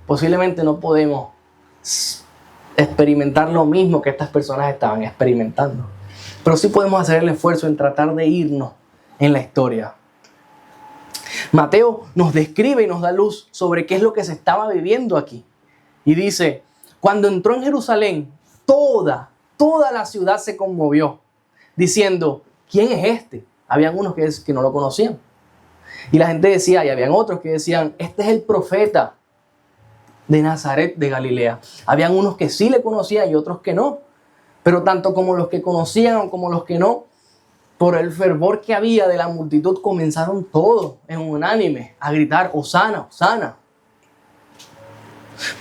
posiblemente no podemos experimentar lo mismo que estas personas estaban experimentando. Pero sí podemos hacer el esfuerzo en tratar de irnos en la historia. Mateo nos describe y nos da luz sobre qué es lo que se estaba viviendo aquí. Y dice, cuando entró en Jerusalén, toda toda la ciudad se conmovió, diciendo, ¿quién es este? Habían unos que no lo conocían. Y la gente decía, y habían otros que decían, este es el profeta de Nazaret de Galilea. Habían unos que sí le conocían y otros que no. Pero tanto como los que conocían como los que no, por el fervor que había de la multitud, comenzaron todos en unánime a gritar, Hosana, Hosana.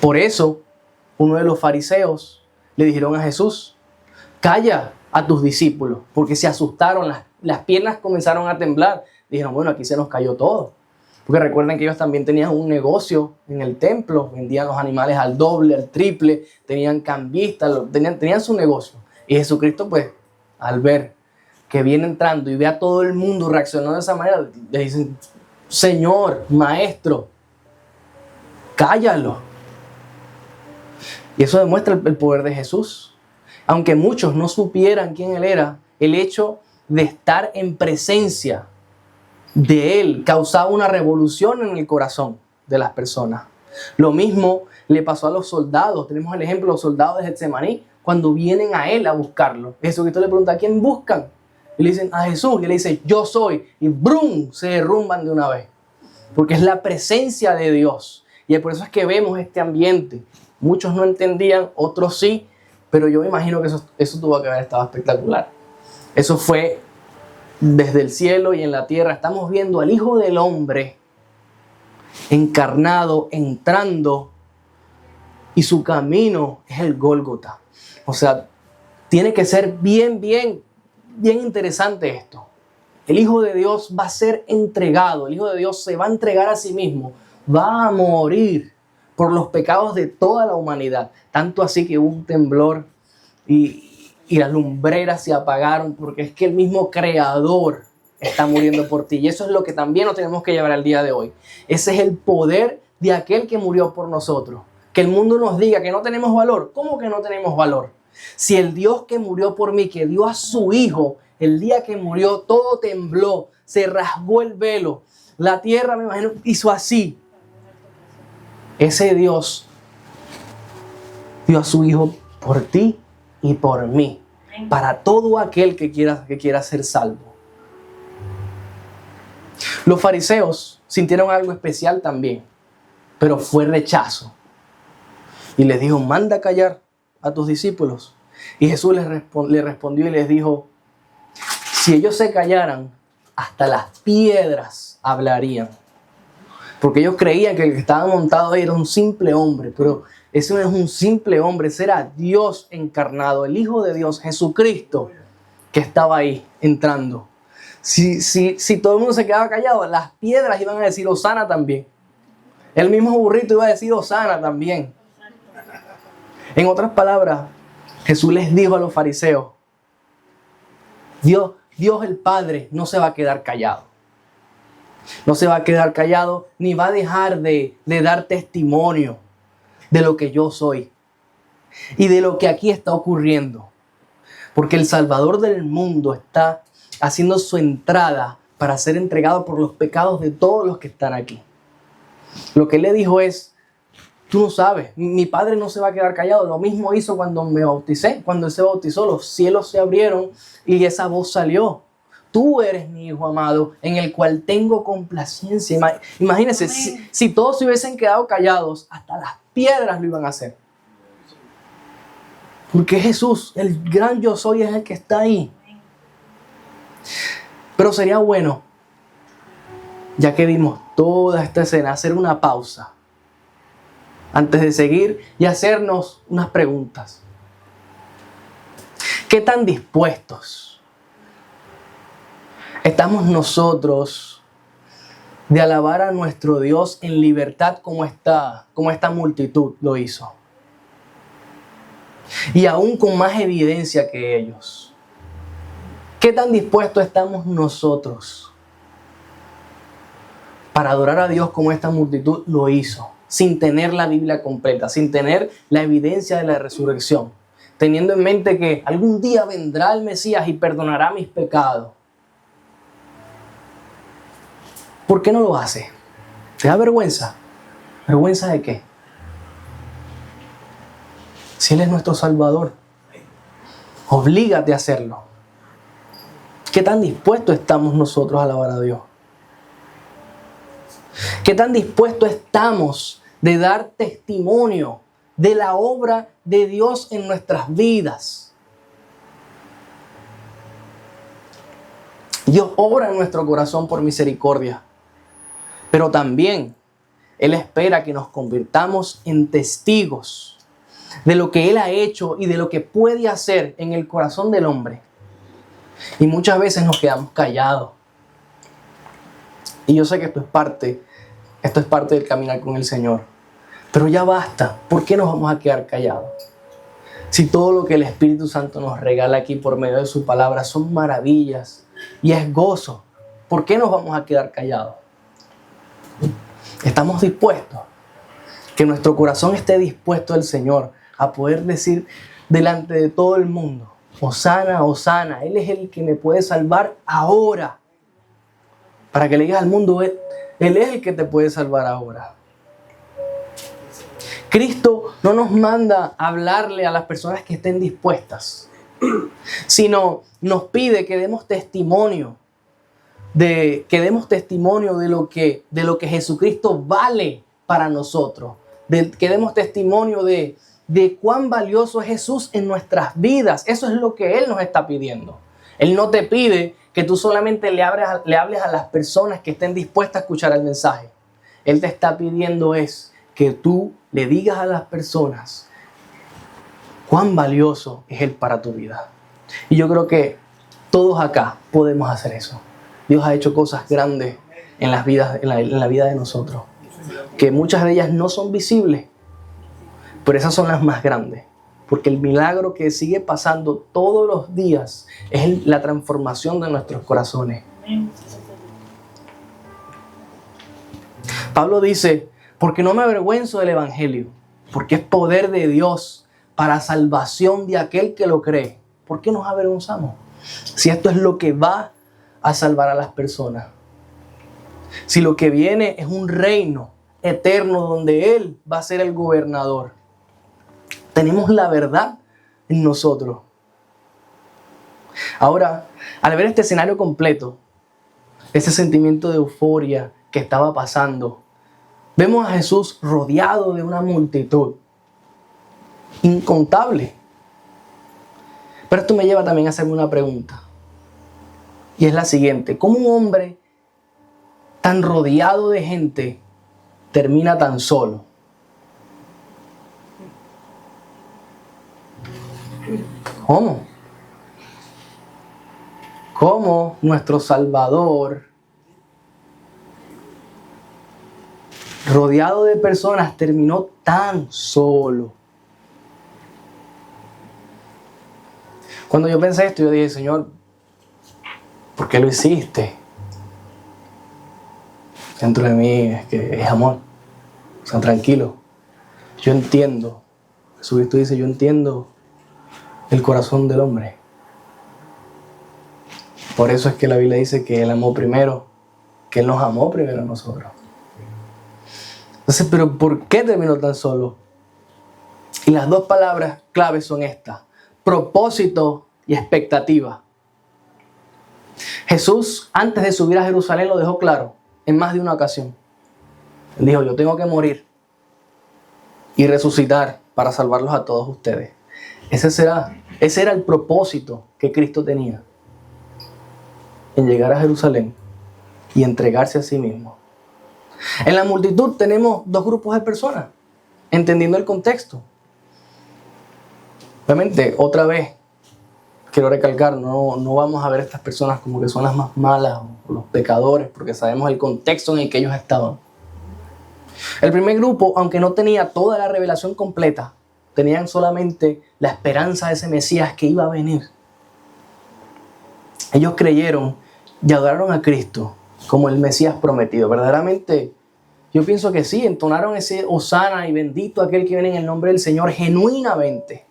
Por eso, uno de los fariseos le dijeron a Jesús, calla a tus discípulos, porque se asustaron, las piernas comenzaron a temblar. Dijeron, bueno, aquí se nos cayó todo. Porque recuerden que ellos también tenían un negocio en el templo, vendían los animales al doble, al triple, tenían cambistas, tenían su negocio. Y Jesucristo, pues, al ver que viene entrando y ve a todo el mundo reaccionando de esa manera, le dicen, Señor, Maestro, cállalo. Y eso demuestra el poder de Jesús. Aunque muchos no supieran quién Él era, el hecho de estar en presencia de Él causaba una revolución en el corazón de las personas. Lo mismo le pasó a los soldados. Tenemos el ejemplo de los soldados de Getsemaní, cuando vienen a Él a buscarlo. Jesucristo le pregunta, ¿a quién buscan? Y le dicen, a Jesús. Y le dice, yo soy. Y ¡brum! Se derrumban de una vez. Porque es la presencia de Dios. Y por eso es que vemos este ambiente. Muchos no entendían, otros sí. Pero yo me imagino que eso tuvo que haber estado espectacular. Eso fue desde el cielo y en la tierra. Estamos viendo al Hijo del Hombre encarnado, entrando, y su camino es el Gólgota. O sea, tiene que ser bien interesante esto. El Hijo de Dios va a ser entregado, el Hijo de Dios se va a entregar a sí mismo, va a morir por los pecados de toda la humanidad. Tanto así que hubo un temblor y las lumbreras se apagaron, porque es que el mismo Creador está muriendo por ti. Y eso es lo que también nos tenemos que llevar al día de hoy. Ese es el poder de aquel que murió por nosotros. Que el mundo nos diga que no tenemos valor. ¿Cómo que no tenemos valor? Si el Dios que murió por mí, que dio a su Hijo, el día que murió todo tembló, se rasgó el velo, la tierra, me imagino, hizo así. Ese Dios dio a su Hijo por ti y por mí, para todo aquel que quiera ser salvo. Los fariseos sintieron algo especial también, pero fue rechazo. Y les dijo, manda callar a tus discípulos. Y Jesús le respondió y les dijo, si ellos se callaran, hasta las piedras hablarían. Porque ellos creían que el que estaba montado ahí era un simple hombre, pero ese no es un simple hombre, ese era Dios encarnado, el Hijo de Dios, Jesucristo, que estaba ahí entrando. Si todo el mundo se quedaba callado, las piedras iban a decir Hosana también. El mismo burrito iba a decir Hosana también. En otras palabras, Jesús les dijo a los fariseos, Dios el Padre no se va a quedar callado. No se va a quedar callado ni va a dejar de dar testimonio de lo que yo soy y de lo que aquí está ocurriendo. Porque el Salvador del mundo está haciendo su entrada para ser entregado por los pecados de todos los que están aquí. Lo que él le dijo es, tú no sabes, mi Padre no se va a quedar callado. Lo mismo hizo cuando me bauticé. Cuando él se bautizó, los cielos se abrieron y esa voz salió. Tú eres mi Hijo amado, en el cual tengo complacencia. Imagínense, si todos se hubiesen quedado callados, hasta las piedras lo iban a hacer. Porque Jesús, el gran yo soy, es el que está ahí. Pero sería bueno, ya que vimos toda esta escena, hacer una pausa antes de seguir y hacernos unas preguntas. ¿Qué tan dispuestos estamos nosotros de alabar a nuestro Dios en libertad como esta multitud lo hizo? Y aún con más evidencia que ellos. ¿Qué tan dispuestos estamos nosotros para adorar a Dios como esta multitud lo hizo? Sin tener la Biblia completa, sin tener la evidencia de la resurrección. Teniendo en mente que algún día vendrá el Mesías y perdonará mis pecados. ¿Por qué no lo hace? ¿Te da vergüenza? ¿Vergüenza de qué? Si Él es nuestro Salvador. Oblígate a hacerlo. ¿Qué tan dispuestos estamos nosotros a alabar a Dios? ¿Qué tan dispuestos estamos de dar testimonio de la obra de Dios en nuestras vidas? Dios obra en nuestro corazón por misericordia, pero también Él espera que nos convirtamos en testigos de lo que Él ha hecho y de lo que puede hacer en el corazón del hombre. Y muchas veces nos quedamos callados. Y yo sé que esto es parte del caminar con el Señor. Pero ya basta. ¿Por qué nos vamos a quedar callados? Si todo lo que el Espíritu Santo nos regala aquí por medio de su palabra son maravillas y es gozo, ¿por qué nos vamos a quedar callados? ¿Estamos dispuestos? Que nuestro corazón esté dispuesto al Señor a poder decir delante de todo el mundo: Hosana, Hosana, Él es el que me puede salvar ahora. Para que le digas al mundo, Él es el que te puede salvar ahora. Cristo no nos manda a hablarle a las personas que estén dispuestas, sino nos pide que demos testimonio de lo que Jesucristo vale para nosotros, que demos testimonio de cuán valioso es Jesús en nuestras vidas. Eso es lo que Él nos está pidiendo. Él no te pide que tú solamente le hables a las personas que estén dispuestas a escuchar el mensaje. Él te está pidiendo es que tú le digas a las personas cuán valioso es Él para tu vida. Y yo creo que todos acá podemos hacer eso. Dios ha hecho cosas grandes en la vida de nosotros, que muchas de ellas no son visibles, pero esas son las más grandes, porque el milagro que sigue pasando todos los días es la transformación de nuestros corazones. Pablo dice: porque no me avergüenzo del Evangelio, porque es poder de Dios para salvación de aquel que lo cree. ¿Por qué nos avergonzamos? Si esto es lo que va a salvar a las personas. Si lo que viene es un reino eterno donde Él va a ser el gobernador. Tenemos la verdad en nosotros. Ahora, al ver este escenario completo, ese sentimiento de euforia que estaba pasando, vemos a Jesús rodeado de una multitud incontable. Pero esto me lleva también a hacerme una pregunta. Y es la siguiente: ¿cómo un hombre tan rodeado de gente termina tan solo? ¿Cómo? ¿Cómo nuestro Salvador, rodeado de personas, terminó tan solo? Cuando yo pensé esto, yo dije: Señor, ¿por qué lo hiciste? Dentro de mí es que es amor. O sea, tranquilo. Yo entiendo. Jesucristo dice: yo entiendo el corazón del hombre. Por eso es que la Biblia dice que Él amó primero, que Él nos amó primero a nosotros. Entonces, ¿pero por qué terminó tan solo? Y las dos palabras claves son estas: propósito y expectativa. Jesús, antes de subir a Jerusalén, lo dejó claro en más de una ocasión. Él dijo: yo tengo que morir y resucitar para salvarlos a todos ustedes. Ese era el propósito que Cristo tenía en llegar a Jerusalén y entregarse a sí mismo. En la multitud tenemos dos grupos de personas, entendiendo el contexto. Obviamente, otra vez, quiero recalcar, no vamos a ver a estas personas como que son las más malas o los pecadores, porque sabemos el contexto en el que ellos estaban. El primer grupo, aunque no tenía toda la revelación completa, tenían solamente la esperanza de ese Mesías que iba a venir. Ellos creyeron y adoraron a Cristo como el Mesías prometido. Verdaderamente, yo pienso que sí, entonaron ese Hosana y bendito aquel que viene en el nombre del Señor genuinamente.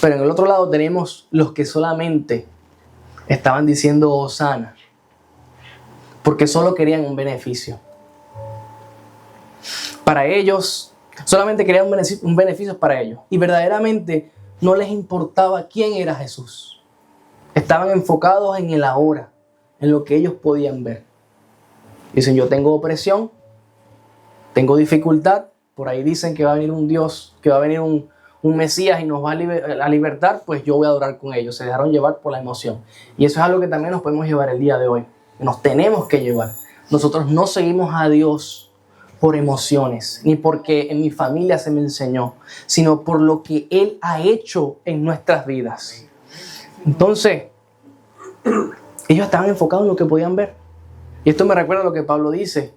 Pero en el otro lado tenemos los que solamente estaban diciendo Hosana, porque solo querían un beneficio. Para ellos, solamente querían un beneficio para ellos. Y verdaderamente no les importaba quién era Jesús. Estaban enfocados en el ahora, en lo que ellos podían ver. Dicen, yo tengo opresión, tengo dificultad, por ahí dicen que va a venir un Dios, que va a venir un Mesías y nos va a libertar, pues yo voy a adorar con ellos. Se dejaron llevar por la emoción. Y eso es algo que también nos podemos llevar el día de hoy. Nos tenemos que llevar. Nosotros no seguimos a Dios por emociones, ni porque en mi familia se me enseñó, sino por lo que Él ha hecho en nuestras vidas. Entonces, ellos estaban enfocados en lo que podían ver. Y esto me recuerda a lo que Pablo dice,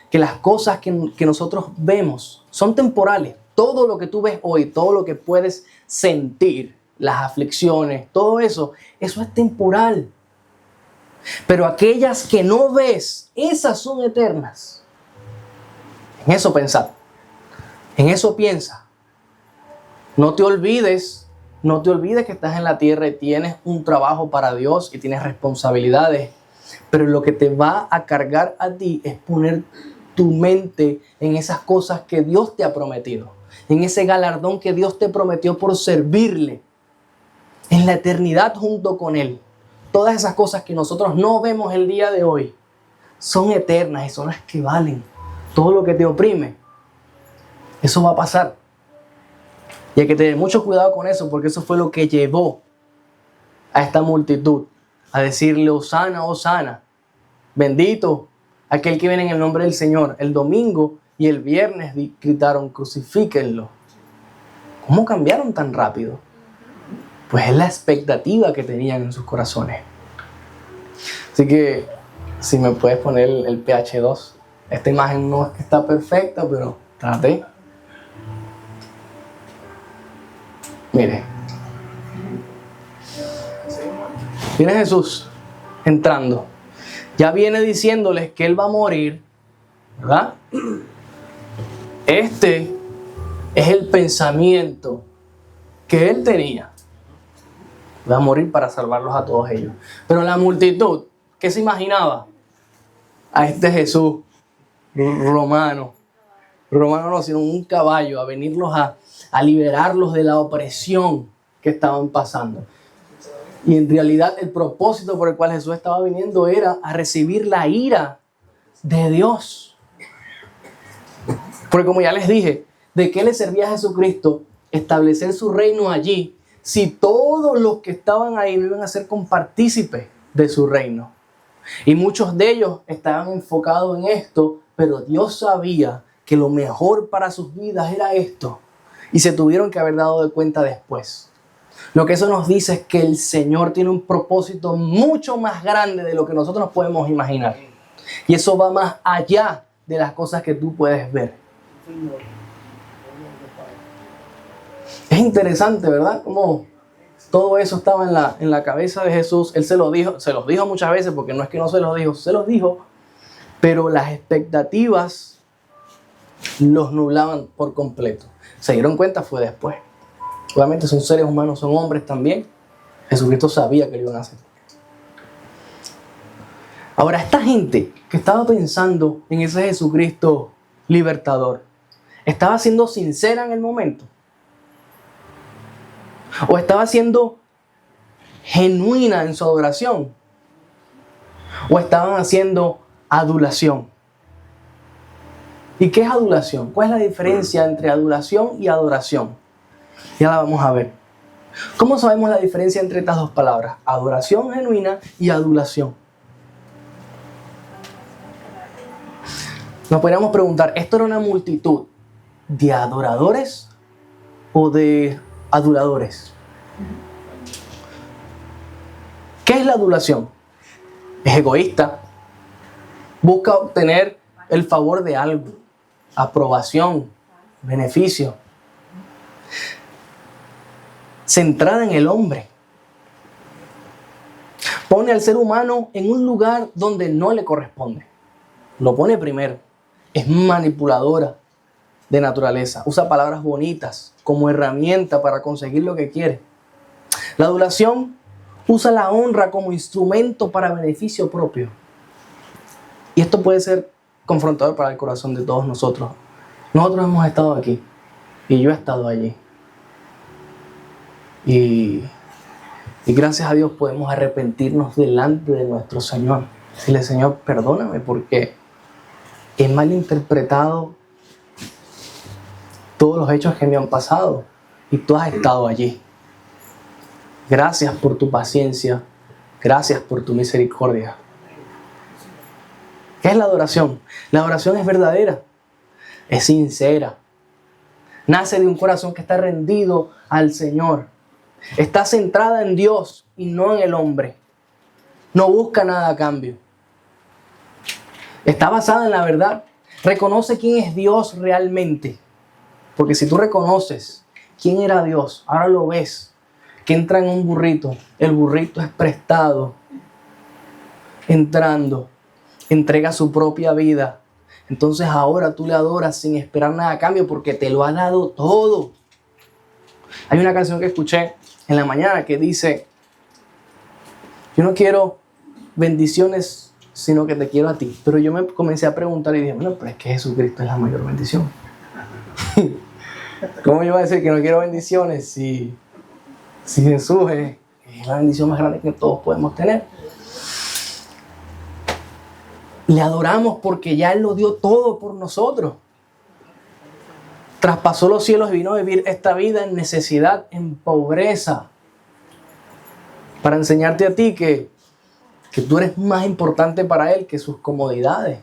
que las cosas que nosotros vemos son temporales. Todo lo que tú ves hoy, todo lo que puedes sentir, las aflicciones, todo eso, eso es temporal. Pero aquellas que no ves, esas son eternas. En eso pensar, en eso piensa. No te olvides que estás en la tierra y tienes un trabajo para Dios y tienes responsabilidades. Pero lo que te va a cargar a ti es poner tu mente en esas cosas que Dios te ha prometido, en ese galardón que Dios te prometió por servirle, en la eternidad junto con Él. Todas esas cosas que nosotros no vemos el día de hoy son eternas y son las que valen. Todo lo que te oprime, eso va a pasar. Y hay que tener mucho cuidado con eso, porque eso fue lo que llevó a esta multitud a decirle, Hosana, Hosana, bendito aquel que viene en el nombre del Señor. El domingo y el viernes gritaron, crucifíquenlo. ¿Cómo cambiaron tan rápido? Pues es la expectativa que tenían en sus corazones. Así que, si me puedes poner el pH 2. Esta imagen no es que está perfecta, pero traté. Mire. Viene Jesús entrando. Ya viene diciéndoles que Él va a morir, ¿verdad? Este es el pensamiento que Él tenía. Va a morir para salvarlos a todos ellos. Pero la multitud, ¿qué se imaginaba? A este Jesús romano no, sino un caballo, a venirlos a liberarlos de la opresión que estaban pasando. Y en realidad el propósito por el cual Jesús estaba viniendo era a recibir la ira de Dios. Porque como ya les dije, ¿de qué le servía a Jesucristo establecer su reino allí si todos los que estaban ahí no iban a ser compartícipes de su reino? Y muchos de ellos estaban enfocados en esto, pero Dios sabía que lo mejor para sus vidas era esto. Y se tuvieron que haber dado de cuenta después. Lo que eso nos dice es que el Señor tiene un propósito mucho más grande de lo que nosotros podemos imaginar. Y eso va más allá de las cosas que tú puedes ver. Es interesante, ¿verdad? Como todo eso estaba en la cabeza de Jesús. Él se los dijo muchas veces, porque no es que no se los dijo, pero las expectativas los nublaban por completo. Se dieron cuenta fue después. Obviamente son seres humanos, son hombres también. Jesucristo sabía que lo iban a hacer. Ahora, esta gente que estaba pensando en ese Jesucristo libertador, ¿estaba siendo sincera en el momento? ¿O estaba siendo genuina en su adoración? ¿O estaban haciendo adulación? ¿Y qué es adulación? ¿Cuál es la diferencia entre adulación y adoración? Ya la vamos a ver. ¿Cómo sabemos la diferencia entre estas dos palabras? Adoración genuina y adulación. Nos podríamos preguntar, ¿esto era una multitud de adoradores o de aduladores? ¿Qué es la adulación? Es egoísta. Busca obtener el favor de algo, aprobación, beneficio. Centrada en el hombre. Pone al ser humano en un lugar donde no le corresponde. Lo pone primero. Es manipuladora de naturaleza. Usa palabras bonitas como herramienta para conseguir lo que quiere. La adulación usa la honra como instrumento para beneficio propio. Y esto puede ser confrontador para el corazón de todos nosotros. Nosotros hemos estado aquí y yo he estado allí. Y gracias a Dios podemos arrepentirnos delante de nuestro Señor. Decirle, Señor, perdóname porque he malinterpretado todos los hechos que me han pasado y tú has estado allí. Gracias por tu paciencia. Gracias por tu misericordia. ¿Qué es la adoración? La adoración es verdadera, es sincera. Nace de un corazón que está rendido al Señor. Está centrada en Dios y no en el hombre. No busca nada a cambio. Está basada en la verdad. Reconoce quién es Dios realmente. Porque si tú reconoces quién era Dios, ahora lo ves, que entra en un burrito. El burrito es prestado. Entrando, entrega su propia vida. Entonces ahora tú le adoras sin esperar nada a cambio porque te lo ha dado todo. Hay una canción que escuché en la mañana que dice: yo no quiero bendiciones, sino que te quiero a ti. Pero yo me comencé a preguntar y dije, bueno, pero es que Jesucristo es la mayor bendición. ¿Cómo yo voy a decir que no quiero bendiciones si Jesús es la bendición más grande que todos podemos tener? Le adoramos porque ya Él lo dio todo por nosotros. Traspasó los cielos y vino a vivir esta vida en necesidad, en pobreza. Para enseñarte a ti que tú eres más importante para Él que sus comodidades.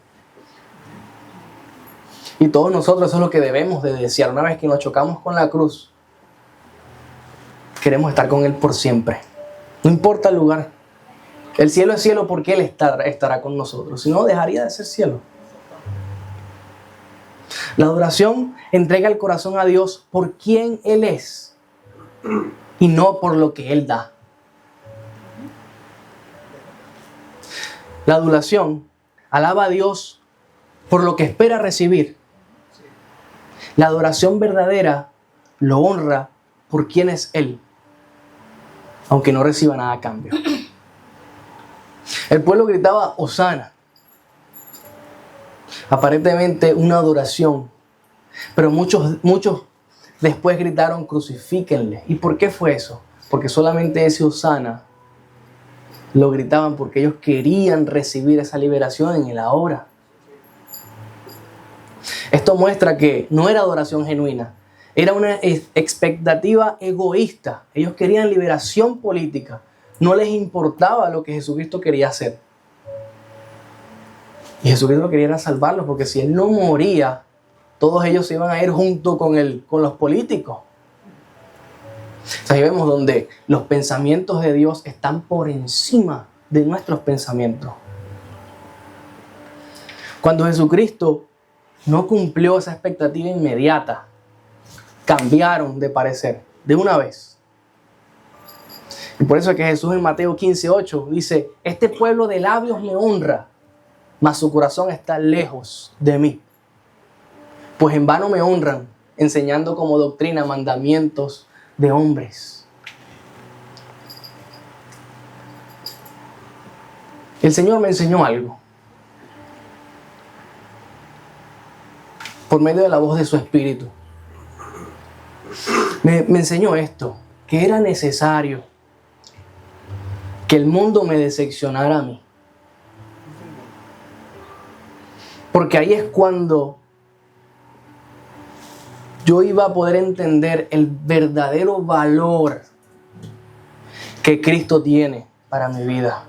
Y todos nosotros eso es lo que debemos de desear. Una vez que nos chocamos con la cruz, queremos estar con Él por siempre. No importa el lugar. El cielo es cielo porque Él estará con nosotros. Si no, dejaría de ser cielo. La adoración entrega el corazón a Dios por quien Él es y no por lo que Él da. La adoración alaba a Dios por lo que espera recibir. La adoración verdadera lo honra por quien es Él, aunque no reciba nada a cambio. El pueblo gritaba Hosana. Aparentemente una adoración. Pero muchos después gritaron crucifíquenle. ¿Y por qué fue eso? Porque solamente ese Hosana lo gritaban porque ellos querían recibir esa liberación en el ahora. Esto muestra que no era adoración genuina. Era una expectativa egoísta. Ellos querían liberación política. No les importaba lo que Jesucristo quería hacer. Y Jesucristo quería salvarlos porque si Él no moría, todos ellos se iban a ir junto con los políticos. O sea, ahí vemos donde los pensamientos de Dios están por encima de nuestros pensamientos. Cuando Jesucristo no cumplió esa expectativa inmediata, cambiaron de parecer de una vez. Y por eso es que Jesús en Mateo 15:8 dice: este pueblo de labios me honra, mas su corazón está lejos de mí. Pues en vano me honran, enseñando como doctrina mandamientos de hombres. El Señor me enseñó algo por medio de la voz de su Espíritu. Me enseñó esto, que era necesario que el mundo me decepcionara a mí. Porque ahí es cuando yo iba a poder entender el verdadero valor que Cristo tiene para mi vida.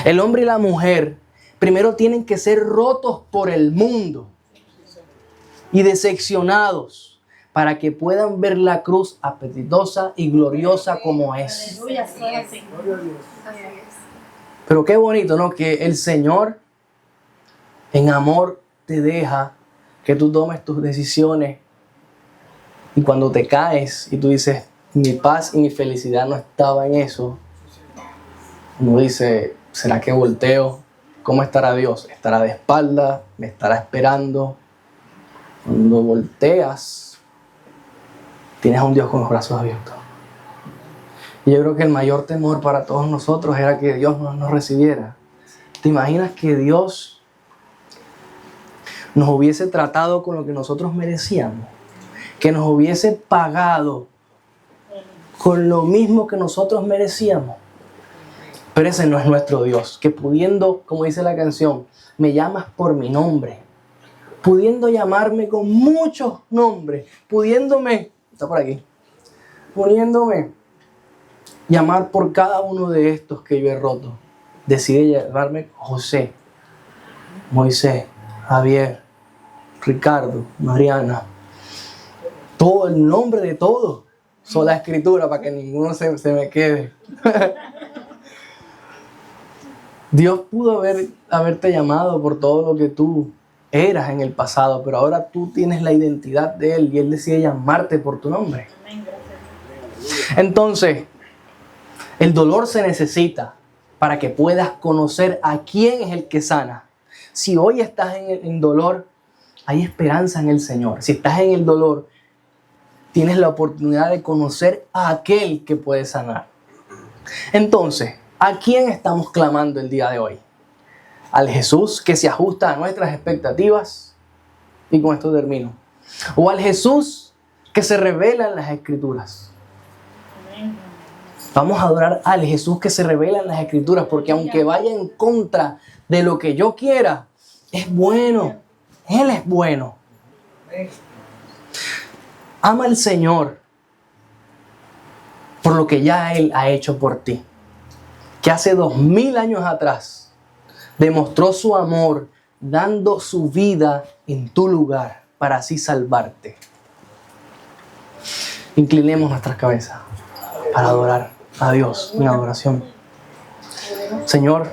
El hombre y la mujer primero tienen que ser rotos por el mundo y decepcionados para que puedan ver la cruz apetitosa y gloriosa como es. Pero qué bonito, ¿no? Que el Señor en amor te deja que tú tomes tus decisiones. Y cuando te caes y tú dices, mi paz y mi felicidad no estaba en eso, uno dice, ¿será que volteo? ¿Cómo estará Dios? ¿Estará de espalda? ¿Me estará esperando? Cuando volteas, tienes a un Dios con los brazos abiertos. Y yo creo que el mayor temor para todos nosotros era que Dios no nos recibiera. ¿Te imaginas que Dios nos hubiese tratado con lo que nosotros merecíamos? Que nos hubiese pagado con lo mismo que nosotros merecíamos. Pero ese no es nuestro Dios, que pudiendo, como dice la canción, me llamas por mi nombre, pudiendo llamarme con muchos nombres, pudiéndome llamar por cada uno de estos que yo he roto, decide llamarme José, Moisés, Javier, Ricardo, Mariana, todo el nombre de todos, sola escritura para que ninguno se me quede. Dios pudo haberte llamado por todo lo que tú eras en el pasado, pero ahora tú tienes la identidad de Él y Él decide llamarte por tu nombre. Entonces, el dolor se necesita para que puedas conocer a quién es el que sana. Si hoy estás en dolor, hay esperanza en el Señor. Si estás en el dolor, tienes la oportunidad de conocer a aquel que puede sanar. Entonces, ¿a quién estamos clamando el día de hoy? ¿Al Jesús que se ajusta a nuestras expectativas? Y con esto termino. ¿O al Jesús que se revela en las Escrituras? Vamos a adorar al Jesús que se revela en las Escrituras, porque aunque vaya en contra de lo que yo quiera, es bueno. Él es bueno. Ama al Señor por lo que ya Él ha hecho por ti. Que hace 2000 años atrás demostró su amor dando su vida en tu lugar para así salvarte. Inclinemos nuestras cabezas para adorar a Dios en adoración. Señor,